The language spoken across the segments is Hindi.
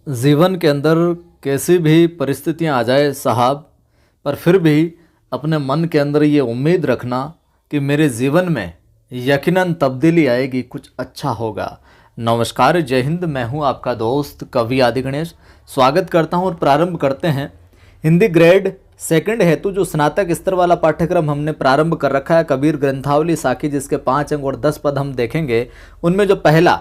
जीवन के अंदर कैसी भी परिस्थितियां आ जाए साहब, पर फिर भी अपने मन के अंदर ये उम्मीद रखना कि मेरे जीवन में यकीनन तब्दीली आएगी, कुछ अच्छा होगा। नमस्कार, जय हिंद। मैं हूं आपका दोस्त कवि आदि गणेश। स्वागत करता हूं और प्रारंभ करते हैं हिंदी ग्रेड सेकंड हेतु जो स्नातक स्तर वाला पाठ्यक्रम हमने प्रारंभ कर रखा है, कबीर ग्रंथावली साखी, जिसके 5 अंक और 10 पद हम देखेंगे। उनमें जो पहला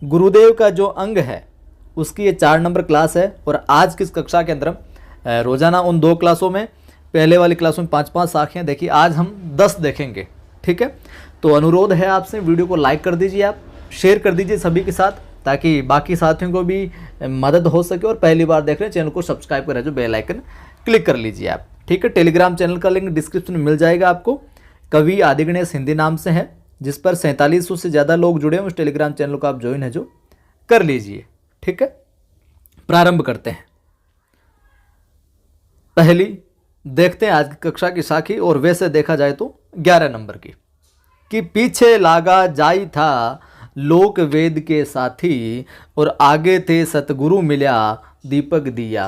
गुरुदेव का जो अंग है उसकी ये 4 नंबर क्लास है। और आज किस कक्षा के अंदर रोजाना उन 2 क्लासों में, पहले वाली क्लासों में 5-5 साखियाँ देखी, आज हम 10 देखेंगे। ठीक है, तो अनुरोध है आपसे, वीडियो को लाइक कर दीजिए, आप शेयर कर दीजिए सभी के साथ, ताकि बाकी साथियों को भी मदद हो सके। और पहली बार देख रहे हैं चैनल को सब्सक्राइब करें, जो बेल आइकन क्लिक कर लीजिए आप। ठीक है, टेलीग्राम चैनल का लिंक डिस्क्रिप्शन में मिल जाएगा आपको। कवि आदि गणेश हिंदी नाम से है, जिस पर 4700 से ज़्यादा लोग जुड़े हैं। उस टेलीग्राम चैनल को आप ज्वाइन है जो कर लीजिए। ठीक है, प्रारंभ करते हैं। पहली देखते हैं आज की कक्षा की साखी, और वैसे देखा जाए तो 11 नंबर की, कि पीछे लागा जाई था लोक वेद के साथी, और आगे थे सतगुरु मिल्या दीपक दिया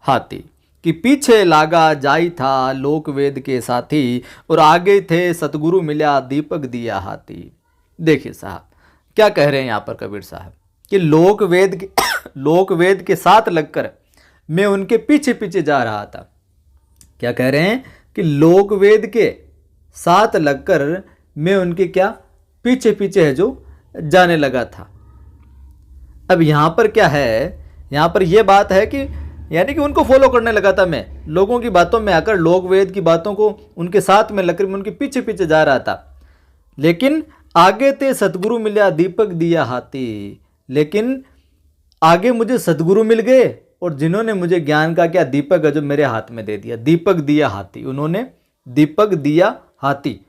हाथी। कि पीछे लागा जाई था लोक वेद के साथी, और आगे थे सतगुरु मिल्या दीपक दिया हाथी। देखिए साहब क्या कह रहे हैं यहाँ पर कबीर साहब, कि लोक वेद के साथ लगकर मैं उनके पीछे पीछे जा रहा था। क्या कह रहे हैं कि लोक वेद के साथ लगकर मैं उनके क्या पीछे पीछे है जो जाने लगा था। अब यहां पर क्या है, यहां पर यह बात है कि यानी कि उनको फॉलो करने लगा था मैं, लोगों की बातों में आकर लोक वेद की बातों को उनके साथ में लगकर मैं उनके पीछे पीछे जा रहा था। लेकिन आगे ते सतगुरु मिला दीपक दिया हाथी, लेकिन आगे मुझे सतगुरु मिल गए, और जिन्होंने मुझे ज्ञान का क्या दीपक है जो मेरे हाथ में दे दिया। दीपक दिया हाथी, उन्होंने दीपक दिया हाथी।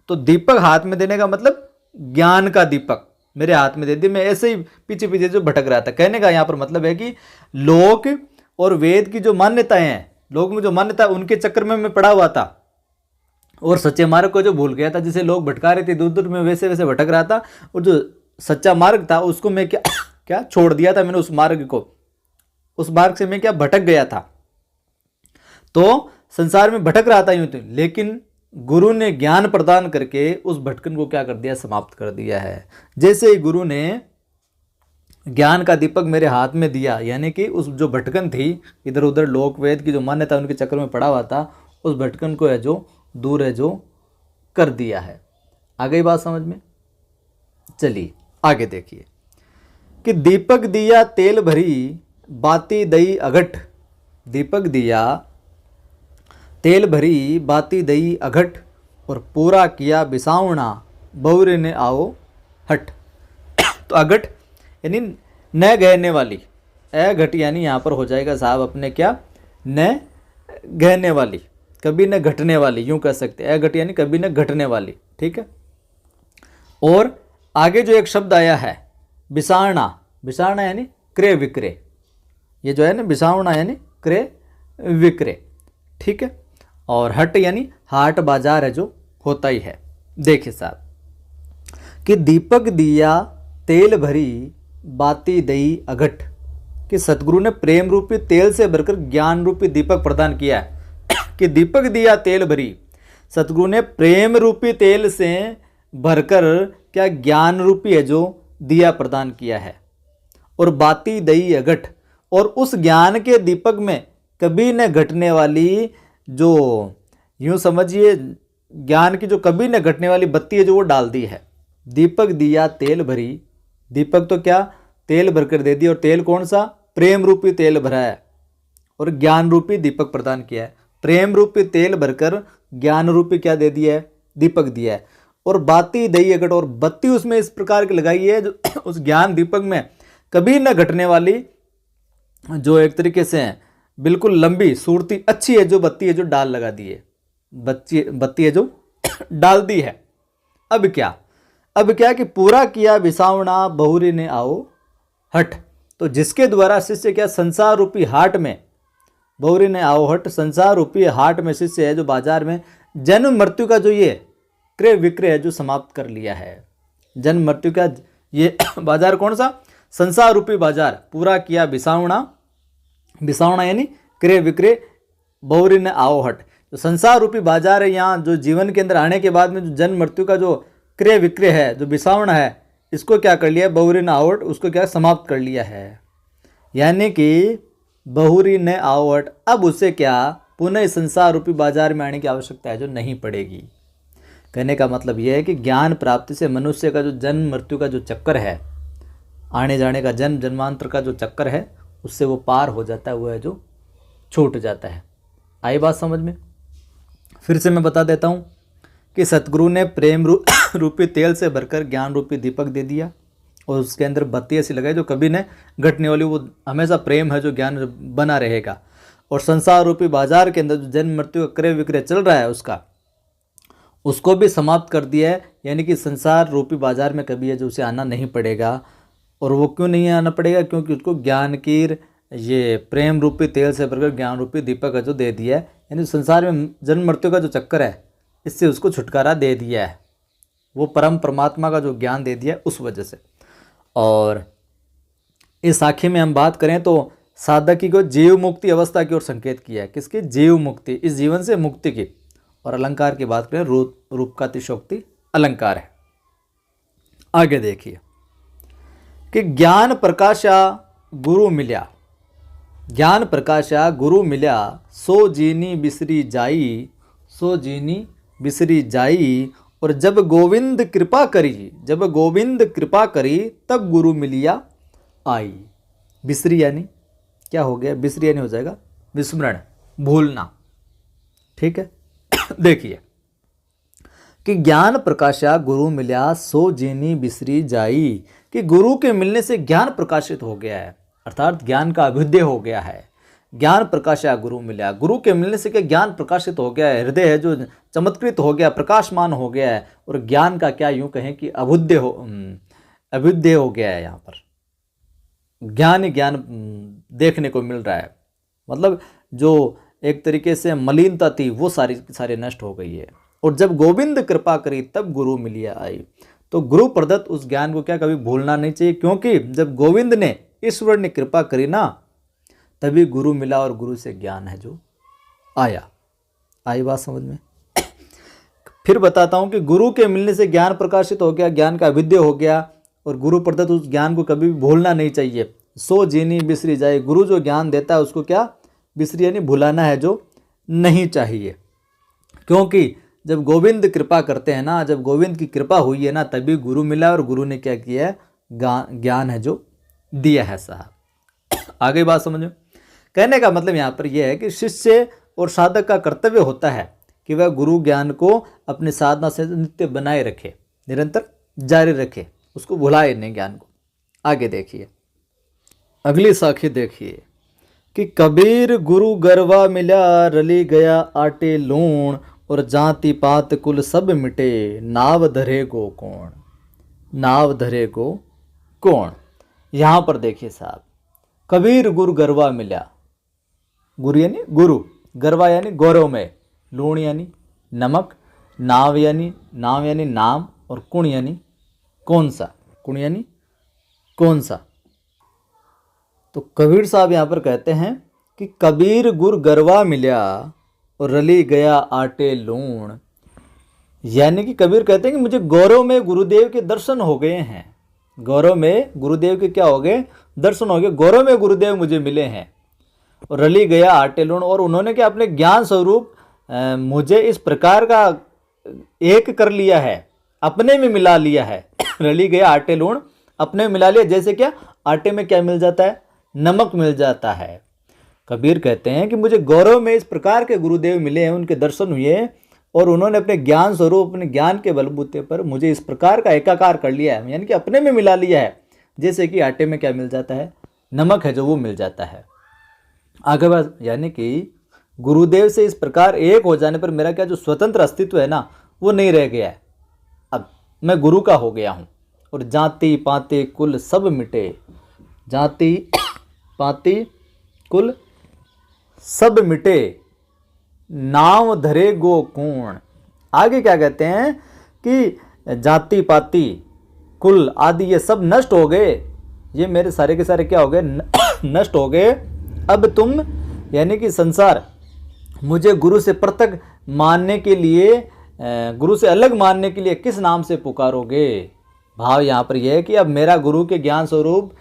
तो दीपक हाथ में देने का मतलब ज्ञान का दीपक मेरे हाथ में दे दिया। मैं ऐसे ही पीछे पीछे जो भटक रहा था। कहने का यहाँ पर मतलब है कि लोक और वेद की जो मान्यताएं हैं, लोग में जो मान्यता, उनके चक्कर में मैं पड़ा हुआ था, और सच्चे मार्ग को जो भूल गया था, जिसे लोग भटका रहे थे दूर दूर में, वैसे वैसे भटक रहा था। और जो सच्चा मार्ग था उसको मैं क्या छोड़ दिया था मैंने, उस मार्ग को, उस मार्ग से मैं क्या भटक गया था। तो संसार में भटक रहा था यूं तो, लेकिन गुरु ने ज्ञान प्रदान करके उस भटकन को क्या कर दिया, समाप्त कर दिया है। जैसे ही गुरु ने ज्ञान का दीपक मेरे हाथ में दिया, यानी कि उस जो भटकन थी इधर उधर लोक वेद की जो मान्यता उनके चक्कर में पड़ा हुआ था, उस भटकन को है जो दूर है जो कर दिया है। आ गई बात समझ में? चलिए आगे देखिए, कि दीपक दिया तेल भरी बाती दई अघट। दीपक दिया तेल भरी बाती दई अघट, और पूरा किया बिसावना बौरे ने आओ हट। तो अघट यानी न गहने वाली, अघट यानी यहाँ पर हो जाएगा साहब अपने क्या, न गहने वाली, कभी न घटने वाली, यूं कह सकते हैं। अघट यानी कभी न घटने वाली। ठीक है, और आगे जो एक शब्द आया है बिसावना, बिसावना यानी क्रय विक्रय, ये जो है ना बिसावना यानी क्रय विक्रय। ठीक है, और हट यानी हाट बाजार है जो होता ही है। देखिए साहब, कि दीपक दिया तेल भरी बाती दई अघट, कि सतगुरु ने प्रेम रूपी तेल से भरकर ज्ञान रूपी दीपक प्रदान किया है। कि दीपक दिया तेल भरी, सतगुरु ने प्रेम रूपी तेल से भरकर क्या ज्ञान रूपी है जो दिया प्रदान किया है। और बाती दई अघट, और उस ज्ञान के दीपक में कभी न घटने वाली, जो यूं समझिए ज्ञान की जो कभी न घटने वाली बत्ती है जो वो डाल दी है। दीपक दिया तेल भरी, दीपक तो क्या तेल भरकर दे दिया, और तेल कौन सा, प्रेम रूपी तेल भरा है, और ज्ञान रूपी दीपक प्रदान किया है। प्रेम रूपी तेल भरकर ज्ञान रूपी क्या दे दिया है, दीपक दिया है। और बाती दई अघट, और बत्ती उसमें इस प्रकार की लगाई है जो उस ज्ञान दीपक में कभी न घटने वाली, जो एक तरीके से बिल्कुल लंबी सूरती अच्छी है जो बत्ती है जो डाल लगा दी है, बत्ती है जो डाल दी है। अब क्या कि पूरा किया बिसावना बहुरी ने आओ हट। तो जिसके द्वारा शिष्य क्या संसार रूपी हाट में, बहुरी ने आओ हट, संसार रूपी हाट में शिष्य है जो बाजार में जन्म मृत्यु का जो ये क्रय विक्रय है जो समाप्त कर लिया है। जन्म मृत्यु का ये बाजार कौन सा, संसार रूपी बाजार पूरा किया बिसावना, बिसावना यानी क्रय विक्रय, बहुरी ने आओहट। तो संसार रूपी बाजार है, यहाँ जो जीवन के अंदर आने के बाद में जो जन्म मृत्यु का जो क्रय विक्रय है, जो बिसावना है, इसको क्या कर लिया, बहुरी ने आओहट, उसको क्या समाप्त कर लिया है। यानी कि बहुरी ने आओहट, अब उसे क्या पुनः इस संसार रूपी बाजार में आने की आवश्यकता है जो नहीं पड़ेगी। कहने का मतलब यह है कि ज्ञान प्राप्ति से मनुष्य का जो जन्म मृत्यु का जो चक्कर है, आने जाने का जन्म जन्मांतर का जो चक्कर है, उससे वो पार हो जाता है, वो है जो छूट जाता है। आई बात समझ में? फिर से मैं बता देता हूँ कि सतगुरु ने प्रेम रूपी तेल से भरकर ज्ञान रूपी दीपक दे दिया और उसके अंदर बत्ती ऐसी लगाई जो कभी न घटने वाली, वो हमेशा प्रेम है जो ज्ञान बना रहेगा। और संसार रूपी बाजार के अंदर जो जन्म मृत्यु का क्रय विक्रय चल रहा है उसको भी समाप्त कर दिया है। यानी कि संसार रूपी बाजार में कभी है जो उसे आना नहीं पड़ेगा। और वो क्यों नहीं आना पड़ेगा? क्योंकि उसको ज्ञान की ये प्रेम रूपी तेल से भरकर ज्ञान रूपी दीपक है जो दे दिया है। यानी संसार में जन्म मृत्यु का जो चक्कर है, इससे उसको छुटकारा दे दिया है, वो परम परमात्मा का जो ज्ञान दे दिया है उस वजह से। और इस साखी में हम बात करें तो साधक की को जीव मुक्ति अवस्था की ओर संकेत किया है। किसकी? जीव मुक्ति, इस जीवन से मुक्ति की। और अलंकार की बात करें, रूप का अतिशोक्ति अलंकार है। आगे देखिए कि ज्ञान प्रकाशा गुरु मिल्या, ज्ञान प्रकाशा गुरु मिल्या, सो जीनी बिसरी जाई, सो जीनी बिसरी जाई। और जब गोविंद कृपा करी, जब गोविंद कृपा करी, तब गुरु मिलिया आई। बिसरी यानी क्या हो गया? बिसरी यानी हो जाएगा विस्मरण, भूलना। ठीक है। देखिए कि ज्ञान प्रकाशा गुरु मिल्या, सो जीनी बिसरी जाई, कि गुरु के मिलने से ज्ञान प्रकाशित हो गया है, अर्थात ज्ञान का अभ्युदय हो गया है। ज्ञान प्रकाशा गुरु मिल्या, गुरु के मिलने से क्या ज्ञान प्रकाशित हो गया है, हृदय है जो चमत्कृत हो गया, प्रकाशमान हो गया है। और ज्ञान का क्या यूं कहें कि अभ्युदय हो गया है। यहाँ पर ज्ञान ही ज्ञान देखने को मिल रहा है। मतलब जो एक तरीके से मलिनता थी वो सारी नष्ट हो गई है। और जब गोविंद कृपा करी तब गुरु मिलिया आई। तो गुरु प्रदत्त उस ज्ञान को क्या कभी भूलना नहीं चाहिए, क्योंकि जब गोविंद ने, ईश्वर ने कृपा करी ना, तभी गुरु मिला और गुरु से ज्ञान है जो आया। आई बात समझ में? फिर बताता हूं कि गुरु के मिलने से ज्ञान प्रकाशित हो गया, ज्ञान का अभ्युदय हो गया। और गुरु प्रदत्त उस ज्ञान को कभी भी भूलना नहीं चाहिए। सो जीनी बिसरी जाए, गुरु जो ज्ञान देता है उसको क्या बिसरी यानी भुलाना है जो नहीं चाहिए। क्योंकि जब गोविंद कृपा करते हैं ना, जब गोविंद की कृपा हुई है ना, तभी गुरु मिला और गुरु ने क्या किया है, ज्ञान है जो दिया है साहब। आगे बात समझो। कहने का मतलब यहाँ पर यह है कि शिष्य और साधक का कर्तव्य होता है कि वह गुरु ज्ञान को अपनी साधना से नित्य बनाए रखे, निरंतर जारी रखे, उसको भुलाए नहीं ज्ञान को। आगे देखिए, अगली साखी देखिए कि कबीर गुरु गरवा मिला, रली गया आटे लूण, और जाति पात कुल सब मिटे, नाव धरे गो कौन, नाव धरे गो कौन। यहाँ पर देखिए साहब, कबीर गुरु गरवा मिला, गुरु यानी गुरु, गरवा यानी गौरव में, लूण यानी नमक, नाव यानी नाम, और कुण यानी कौन सा, कुण यानी कौन सा। तो कबीर साहब यहाँ पर कहते हैं कि कबीर गुर गरवा मिल्या और रली गया आटे लूण। यानी कि कबीर कहते हैं कि मुझे गौरव में गुरुदेव के दर्शन हो गए हैं, गौरव में गुरुदेव के क्या हो गए, दर्शन हो गए, गौरव में गुरुदेव मुझे मिले हैं। और रली गया आटे लूण, और उन्होंने क्या अपने ज्ञान स्वरूप मुझे इस प्रकार का एक कर लिया है, अपने में मिला लिया है। रली गया आटे लूण, अपने में मिला लिया। जैसे क्या आटे में क्या मिल जाता है, नमक मिल जाता है। कबीर कहते हैं कि मुझे गौरव में इस प्रकार के गुरुदेव मिले हैं, उनके दर्शन हुए, और उन्होंने अपने ज्ञान स्वरूप, अपने ज्ञान के बलबूते पर मुझे इस प्रकार का एकाकार कर लिया है, यानी कि अपने में मिला लिया है। जैसे कि आटे में क्या मिल जाता है, नमक है जो वो मिल जाता है। आगे बात, यानी कि गुरुदेव से इस प्रकार एक हो जाने पर मेरा क्या जो स्वतंत्र अस्तित्व है ना, वो नहीं रह गया है, अब मैं गुरु का हो गया हूँ। और जाति पाति कुल सब मिटे, जाति पाति कुल सब मिटे, नाव धरे गो कौन। आगे क्या कहते हैं कि जाति पाति कुल आदि ये सब नष्ट हो गए, ये मेरे सारे के सारे क्या हो गए, नष्ट हो गए। अब तुम यानी कि संसार मुझे गुरु से पृथक मानने के लिए, गुरु से अलग मानने के लिए किस नाम से पुकारोगे। भाव यहाँ पर यह है कि अब मेरा गुरु के ज्ञान स्वरूप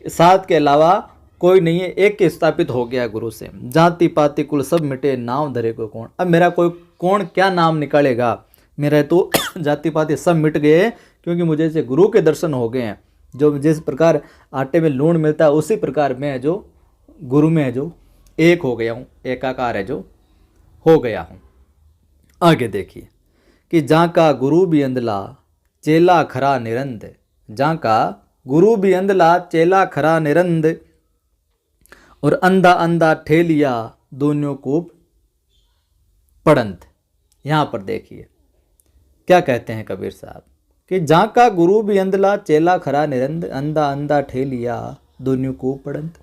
सात के अलावा कोई नहीं है, एक के स्थापित हो गया गुरु से। जाति पाति कुल सब मिटे, नाम धरे को कौन। अब मेरा कोई कौन क्या नाम निकालेगा, मेरा तो जाति पाति सब मिट गए, क्योंकि मुझे से गुरु के दर्शन हो गए हैं। जो जिस प्रकार आटे में लूण मिलता है उसी प्रकार मैं जो गुरु में है जो एक हो गया हूँ, एकाकार है जो हो गया हूँ। आगे देखिए कि जहाँ का गुरु भी अंधला चेला खरा निरंद, जहाँ का गुरु भी अंधला चेला खरा निरंद, और अंधा अंधा ठेलिया दोनों को पड़ंत। यहाँ पर देखिए क्या कहते हैं कबीर साहब कि जहाँ का गुरु भी अंधला चेला खरा निरंद, अंधा अंधा ठेलिया दोनों को पड़ंत।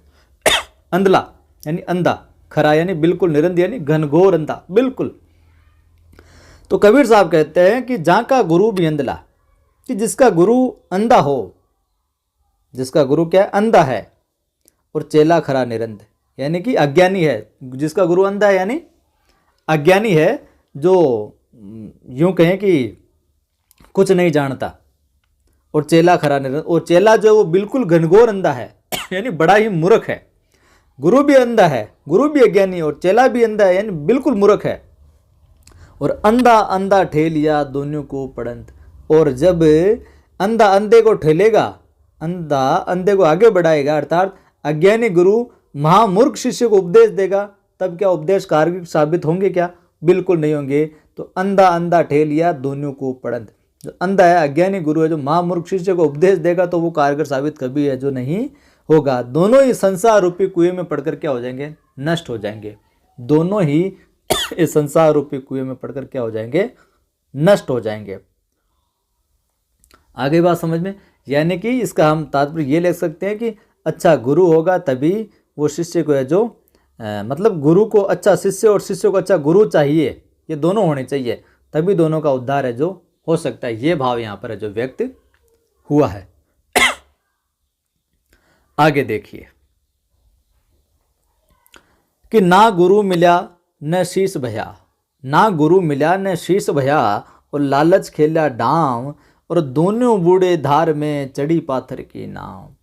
अंधला यानी अंधा, खरा यानी बिल्कुल, निरंद यानी घनघोर अंधा बिल्कुल। तो कबीर साहब कहते हैं कि जहाँ का गुरु भी अंधला, कि जिसका गुरु अंधा हो, जिसका गुरु क्या है, अंधा है, और चेला खरा निरंद यानी कि अज्ञानी है। जिसका गुरु अंधा है यानी अज्ञानी है, जो यूं कहें कि कुछ नहीं जानता, और चेला खरा निरंद, और चेला जो वो बिल्कुल घनघोर अंधा है यानी बड़ा ही मूर्ख है। गुरु भी अंधा है, गुरु भी अज्ञानी, और चेला भी अंधा है यानी बिल्कुल मूर्ख है। और अंधा अंधा ठेलिया दोनों को पड़ंत, और जब अंधा अंधे को ठेलेगा, अंधा अंधे को आगे बढ़ाएगा, अर्थात अज्ञानी गुरु महामूर्ख शिष्य को उपदेश देगा, तब क्या उपदेश कारगर साबित होंगे क्या, बिल्कुल नहीं होंगे। तो अंधा अंधा ठेलिया दोनों को पड़ंत, जो अंधा है अज्ञानी गुरु है, जो महामूर्ख शिष्य को उपदेश देगा तो वो कारगर साबित कभी है जो नहीं होगा। दोनों ही संसार रूपी कुएं में पड़कर क्या हो जाएंगे, नष्ट हो जाएंगे। दोनों ही इस संसार रूपी कुएं में पड़कर क्या हो जाएंगे, नष्ट हो जाएंगे। आगे बात समझ में, यानी कि इसका हम तात्पर्य ये ले सकते हैं कि अच्छा गुरु होगा तभी वो शिष्य को है जो मतलब गुरु को अच्छा शिष्य और शिष्य को अच्छा गुरु चाहिए, ये दोनों होने चाहिए, तभी दोनों का उद्धार है जो हो सकता है। ये भाव यहाँ पर है जो व्यक्त हुआ है। आगे देखिए कि ना गुरु मिला न शीश भया, ना गुरु मिला न शीश भया, और लालच खेला डांव, और दोनों बूढ़े धार में चढ़ी पाथर की नाव।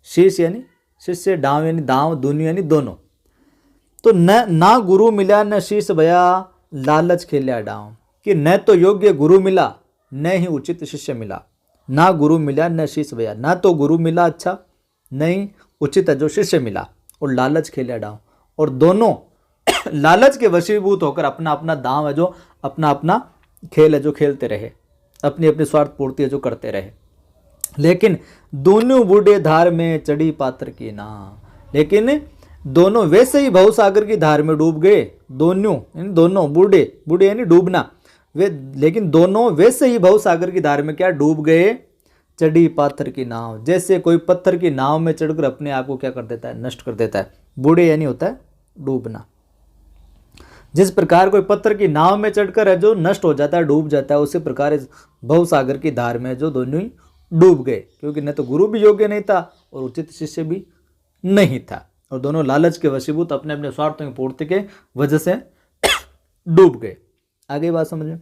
शीश यानी शिष्य, डांव यानी दांव, दोनों यानी दोनों। तो ना गुरु मिला न शीश भया, लालच खेला डांव, कि न तो योग्य गुरु मिला न ही उचित शिष्य मिला। ना गुरु मिला न शीश भया, ना तो गुरु मिला अच्छा, नहीं उचित जो शिष्य मिला, और लालच खेला डांव, और दोनों लालच के वशीभूत होकर अपना अपना दांव है जो अपना अपना खेल है जो खेलते रहे, अपनी अपनी स्वार्थ पूर्ति है जो करते रहे। लेकिन दोनों बूढ़े धार में चढ़ी पात्र की नाव, लेकिन दोनों वैसे ही भवसागर की धार में डूब गए। दोनों बूढ़े, बूढ़े यानी डूबना, वे लेकिन दोनों वैसे ही भवसागर की धार में क्या डूब गए, चढ़ी पाथर की नाव। जैसे कोई पत्थर की नाव में चढ़कर अपने आप को क्या कर देता है, नष्ट कर देता है। बूढ़े यानी होता है डूबना। जिस प्रकार कोई पत्थर की नाव में चढ़कर है जो नष्ट हो जाता है, डूब जाता है, उसी प्रकार इस भवसागर की धार में जो दोनों ही डूब गए, क्योंकि न तो गुरु भी योग्य नहीं था और उचित शिष्य भी नहीं था, और दोनों लालच के वशीभूत अपने अपने स्वार्थों की पूर्ति के वजह से डूब गए। आगे बात समझे।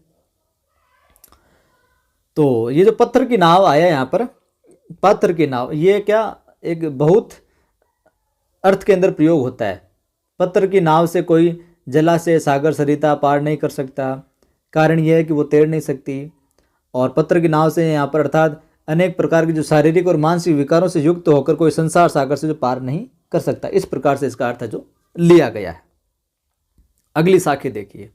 तो ये जो पत्थर की नाव आया यहाँ पर, पत्थर की नाव, ये क्या एक बहुत अर्थ के अंदर प्रयोग होता है। पत्थर की नाव से कोई जलाशय, सागर, सरिता पार नहीं कर सकता, कारण यह है कि वो तैर नहीं सकती। और पत्थर की नाव से यहाँ पर अर्थात अनेक प्रकार के जो शारीरिक और मानसिक विकारों से युक्त होकर कोई संसार सागर से जो पार नहीं कर सकता। इस प्रकार से इसका अर्थ है जो लिया गया है। अगली साखी देखिए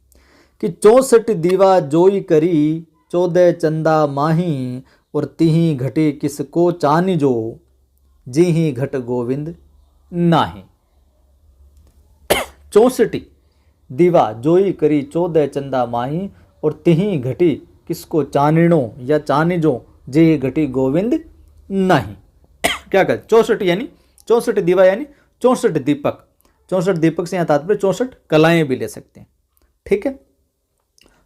कि 64 दीवा जोई करी, 14 चंदा माही, और तिही घटी किसको चानी जो, जी घट गोविंद नाही। 64 दीवा जोई करी, 14 चंदा माही, और तिही घटी किसको चानिनो या चानी जो, जी घटी गोविंद नहीं। क्या कहते, 64 यानी 64 दीवा यानी 64 दीपक। 64 दीपक से यहाँ तात्पर्य 64 कलाएं भी ले सकते हैं, ठीक है।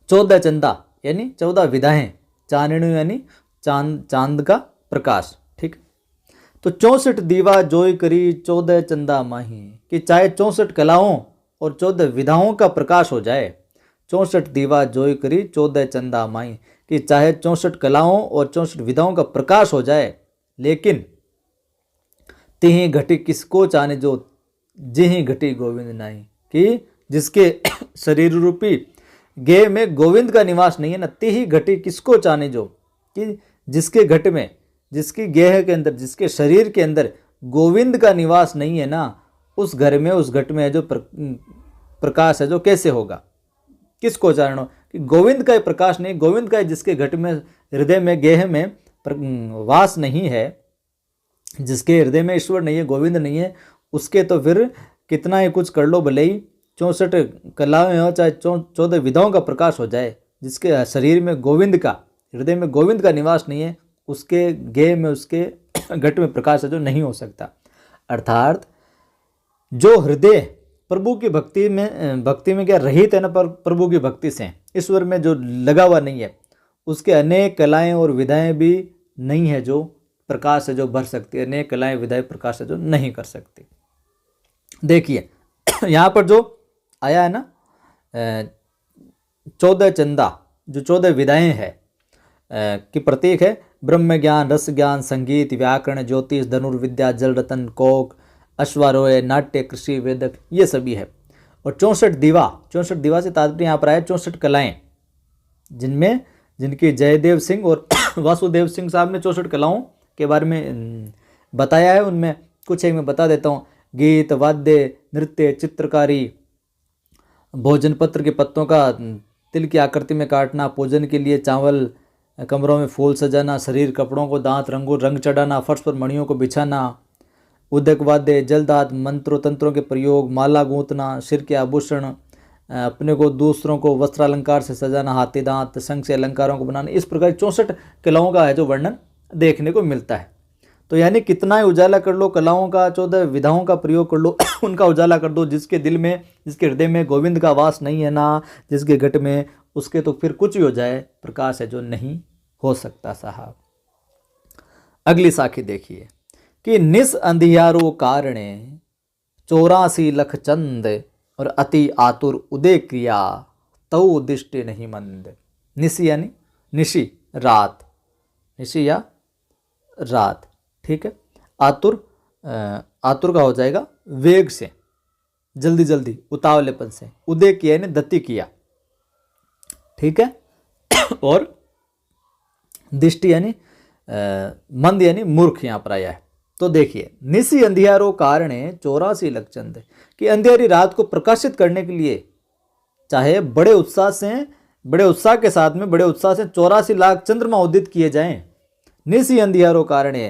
14 चंदा यानी 14 विधाएं, चानणु यानी चांद का प्रकाश, ठीक। तो 64 दीवा जोई करी 14 चंदा माही, कि चाहे 64 कलाओं और 14 विधाओं का प्रकाश हो जाए। 64 दीवा जोई करी 14 चंदा माही, कि चाहे 64 कलाओं और 64 विधाओं का प्रकाश हो जाए, लेकिन तिही घटी किसको चाने जो जिही घटी गोविंद नाई, कि जिसके शरीर रूपी गेह में गोविंद का निवास नहीं है ना, तिही घटी किसको चाने जो, कि जिसके घट में, जिसकी गेह के अंदर, जिसके शरीर के अंदर गोविंद का निवास नहीं है ना, उस घर में, उस घट में जो प्रकाश है जो कैसे होगा, किसको जानो, कि गोविंद का प्रकाश नहीं, गोविंद का जिसके घट में, हृदय में, गेह में वास नहीं है, जिसके हृदय में ईश्वर नहीं है, गोविंद नहीं है, उसके तो फिर कितना ही कुछ कर लो, भले ही 64 कलाएं हो, चाहे 14 विधाओं का प्रकाश हो जाए, जिसके शरीर में गोविंद का, हृदय में गोविंद का निवास नहीं है, उसके गेह में, उसके घट में प्रकाश है जो नहीं हो सकता। अर्थात जो हृदय प्रभु की भक्ति में क्या रहित है ना, पर प्रभु की भक्ति से ईश्वर में जो लगा हुआ नहीं है, उसके अनेक कलाएं और विधाएं भी नहीं है जो प्रकाश है जो भर सकती है, अनेक कलाएं विधाएं प्रकाश है जो नहीं कर सकती। देखिए यहाँ पर जो आया है ना 14 चंदा, जो 14 विधाएं है की प्रतीक है, ब्रह्म ज्ञान, रस ज्ञान, संगीत, व्याकरण, ज्योतिष, धनुर्विद्या, जल रतन, कोक, अश्वारोह, नाट्य, कृषि, वेदक, ये सभी है। और 64 दीवा, 64 दीवा से तात्पर्य यहाँ पर आया 64 कलाएं, जिनमें, जिनकी जयदेव सिंह और वासुदेव सिंह साहब ने 64 कलाओं के बारे में बताया है। उनमें कुछ एक मैं बता देता हूँ। गीत, वाद्य, नृत्य, चित्रकारी, भोजन पत्र के पत्तों का तिल की आकृति में काटना, पूजन के लिए चावल, कमरों में फूल सजाना, शरीर कपड़ों को दांत रंग चढ़ाना, फर्श पर मणियों को बिछाना, उदक वाद्य, जलदात, मंत्रों तंत्रों के प्रयोग, माला गूंथना, सिर के आभूषण, अपने को दूसरों को वस्त्रालंकार से सजाना, हाथी दांत, शंख से अलंकारों को बनाना, इस प्रकार 64 कलाओं का है जो वर्णन देखने को मिलता है। तो यानी कितना ही उजाला कर लो कलाओं का, 14 विधाओं का प्रयोग कर लो, उनका उजाला कर दो, जिसके दिल में, जिसके हृदय में गोविंद का वास नहीं है ना, जिसके घट में, उसके तो फिर कुछ भी हो जाए, प्रकाश है जो नहीं हो सकता साहब। अगली साखी देखिए कि निस अंधियारो कारणे 84 लख चंद और अति आतुर उदय क्रिया तऊ दृष्टि नहीं मंद। निशी यानी निशी, रात, निशी या रात, ठीक है। आतुर, आतुर का हो जाएगा वेग से, जल्दी जल्दी, उतावलेपन से। उदय किया यानी दत्ति किया, ठीक है। और दृष्टि यानी मंद यानी मूर्ख यहाँ पर आया है। तो देखिए निशी अंधियारो कारणे 84 लख चंद, कि अंधेरी रात को प्रकाशित करने के लिए चाहे बड़े उत्साह के साथ में, बड़े उत्साह से 84 लाख चंद्रमा उदित किए जाएं। निशी अंधियारो कारणे,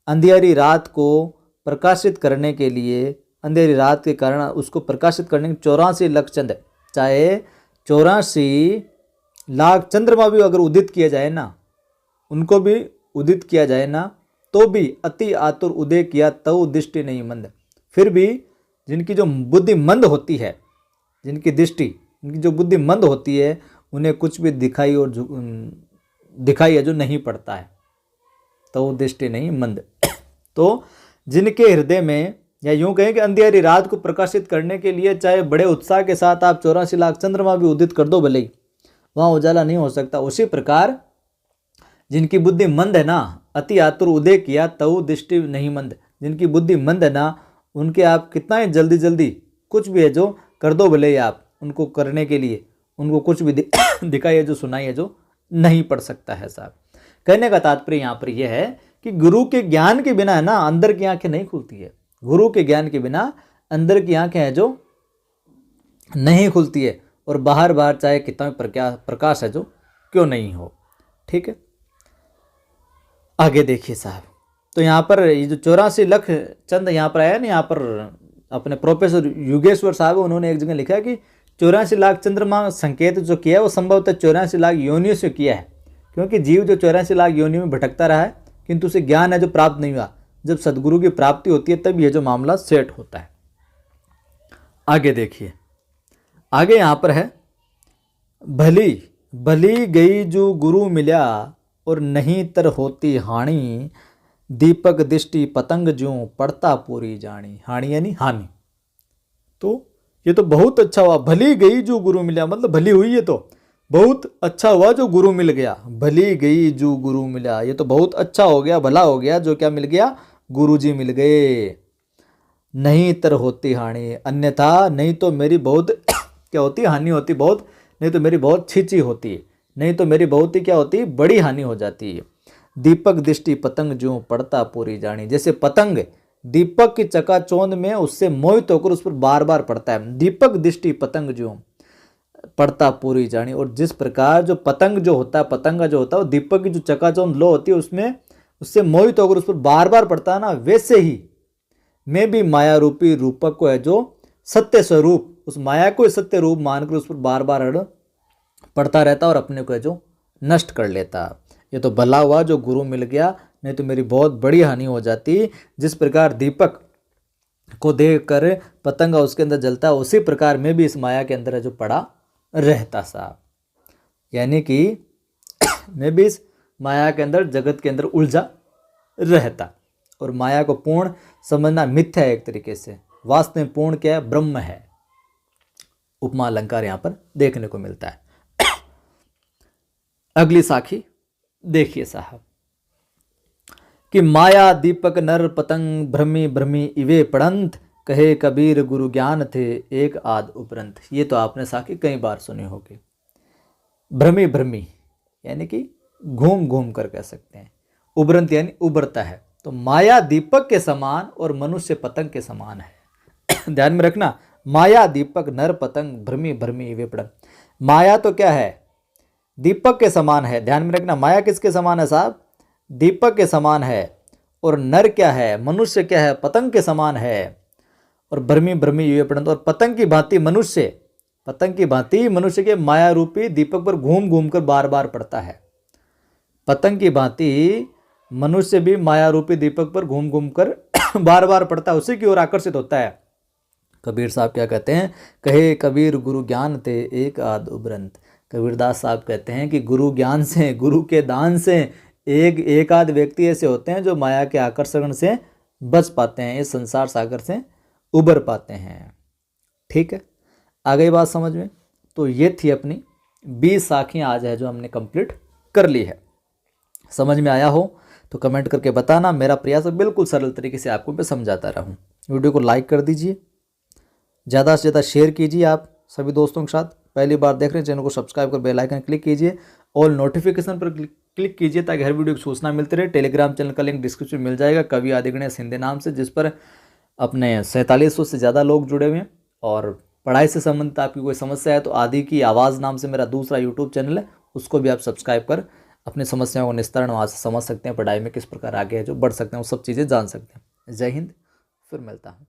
अंधेरी रात को प्रकाशित करने के लिए, अंधेरी रात के कारण उसको प्रकाशित करने के 84 लाख चंद, चाहे 84 लाख चंद्रमा भी अगर उदित किए जाए ना, उनको भी उदित किया जाए ना, तो भी अति आतुर उदय किया तव दृष्टि नहीं मंद। फिर भी जिनकी जो बुद्धि मंद होती है, जिनकी दृष्टि, जिनकी जो बुद्धि मंद होती है, उन्हें कुछ भी दिखाई और दिखाई है जो नहीं पड़ता है, तव दृष्टि नहीं मंद। तो जिनके हृदय में, या यूं कहें कि अंधेरी रात को प्रकाशित करने के लिए चाहे बड़े उत्साह के साथ आप 84 लाख चंद्रमा भी उदित कर दो, भले ही वहाँ उजाला नहीं हो सकता। उसी प्रकार जिनकी बुद्धि मंद है ना, अति आतुर उदय किया तव दृष्टि नहीं मंद, जिनकी बुद्धि मंद है ना, उनके आप कितना ही जल्दी जल्दी कुछ भी है जो कर दो, भले ही आप उनको करने के लिए उनको कुछ भी दिखाई है जो सुनाई है जो नहीं पड़ सकता है साहब। कहने का तात्पर्य यहाँ पर यह है कि गुरु के ज्ञान के बिना है ना, अंदर की आंखें नहीं खुलती है। गुरु के ज्ञान के बिना अंदर की आंखें हैं जो नहीं खुलती है, और बाहर बाहर चाहे कितना भी प्रकाश है जो क्यों नहीं हो, ठीक है। आगे देखिए साहब, तो यहाँ पर ये जो 84 लाख चंद यहाँ पर आया ना, यहाँ पर अपने प्रोफेसर युगेश्वर साहब, उन्होंने एक जगह लिखा है कि 84 लाख चंद्रमा संकेत जो किया है वो संभवतः 84 लाख योनियों से किया है, क्योंकि जीव जो 84 लाख योनियों में भटकता रहा है, किंतु उसे ज्ञान है जो प्राप्त नहीं हुआ। जब सदगुरु की प्राप्ति होती है तब यह जो मामला सेट होता है। आगे देखिए, आगे यहाँ पर है भली भली गई जो गुरु मिल्या और नहीं तर होती हानि, दीपक दृष्टि पतंग ज्यों पड़ता पूरी जानी। हानि यानी हानि। तो ये तो बहुत अच्छा हुआ, भली गई जो गुरु मिला, मतलब भली हुई, ये तो बहुत अच्छा हुआ जो गुरु मिल गया। भली गई जो गुरु मिला, ये तो बहुत अच्छा हो गया, भला हो गया जो क्या मिल गया, गुरु जी मिल गए। नहीं तर होती हानि, अन्यथा नहीं तो मेरी बहुत क्या होती, हानि होती बहुत, नहीं तो मेरी बहुत छींची होती, नहीं तो मेरी बहुत ही क्या होती, बड़ी हानि हो जाती है। दीपक दृष्टि पतंग ज्यों पड़ता पूरी जानी, जैसे पतंग दीपक की चकाचौंध में उससे मोहित होकर उस पर बार बार पड़ता है। दीपक दृष्टि पतंग ज्यों पड़ता पूरी जानी। और जिस प्रकार जो पतंग जो होता है, पतंगा जो होता है, वो दीपक की जो चकाचौंध लो होती है उसमें उससे मोहित होकर उस पर बार बार पड़ता है ना, वैसे ही मैं भी माया रूपी रूपक को है जो सत्य स्वरूप, उस माया को सत्य रूप मानकर उस पर बार बार पड़ता रहता और अपने को है जो नष्ट कर लेता। ये तो भला हुआ जो गुरु मिल गया, नहीं तो मेरी बहुत बड़ी हानि हो जाती। जिस प्रकार दीपक को देख कर पतंगा उसके अंदर जलता है, उसी प्रकार मैं भी इस माया के अंदर जो पड़ा रहता साहब। यानी कि मैं भी इस माया के अंदर, जगत के अंदर उलझा रहता। और माया को पूर्ण समझना मिथ्या है एक तरीके से, वास्तव में पूर्ण क्या है, ब्रह्म है। उपमा अलंकार यहां पर देखने को मिलता है। अगली साखी देखिए साहब, कि माया दीपक नर पतंग भ्रमी भ्रमी इवे पड़ंत, कहे कबीर गुरु ज्ञान थे एक आद उपरंत। ये तो आपने साखी कई बार सुनी होगी। भ्रमी भ्रमी यानी कि घूम घूम कर कह सकते हैं, उबरंत यानी उबरता है। तो माया दीपक के समान और मनुष्य पतंग के समान है। ध्यान में रखना, माया दीपक नर पतंग भ्रमी भ्रमी इवे पड़ंत। माया तो क्या है, दीपक के समान है। ध्यान में रखना, माया किसके समान है साहब, दीपक के समान है। और नर क्या है, मनुष्य क्या है, पतंग के समान है। और भ्रमी भ्रमी ये पड़ंत, और पतंग की भांति मनुष्य, पतंग की भांति मनुष्य के माया रूपी दीपक पर घूम घूम कर बार बार पड़ता है। पतंग की भांति मनुष्य भी माया रूपी दीपक पर घूम घूम कर बार बार पड़ता है, उसी की ओर आकर्षित होता है। कबीर साहब क्या कहते हैं, कहे कबीर गुरु ज्ञान थे एक आद उबरंत। कबीरदास साहब कहते हैं कि गुरु ज्ञान से, गुरु के दान से एक आध व्यक्ति ऐसे होते हैं जो माया के आकर्षण से बच पाते हैं, इस संसार सागर से उबर पाते हैं। ठीक है, आ गई बात समझ में। तो ये थी अपनी 20 साखियाँ आज है जो हमने कंप्लीट कर ली है। समझ में आया हो तो कमेंट करके बताना। मेरा प्रयास है बिल्कुल सरल तरीके से आपको मैं समझाता रहूँ। वीडियो को लाइक कर दीजिए, ज़्यादा से ज़्यादा शेयर कीजिए आप सभी दोस्तों के साथ। पहली बार देख रहे हैं चैनल को सब्सक्राइब कर बेल आइकन क्लिक कीजिए, ऑल नोटिफिकेशन पर क्लिक कीजिए ताकि हर वीडियो की सूचना मिलती रहे। टेलीग्राम चैनल का लिंक डिस्क्रिप्शन में मिल जाएगा, कवि आदिगणेश हिंदी नाम से, जिस पर अपने 4700 से ज़्यादा लोग जुड़े हुए हैं। और पढ़ाई से संबंधित आपकी कोई समस्या है तो आदि की आवाज़ नाम से मेरा दूसरा यूट्यूब चैनल है, उसको भी आप सब्सक्राइब कर अपनी समस्याओं को निस्तारण वहाँ से समझ सकते हैं, पढ़ाई में किस प्रकार आगे है जो बढ़ सकते हैं, वो सब चीज़ें जान सकते हैं। जय हिंद, फिर मिलता हूँ।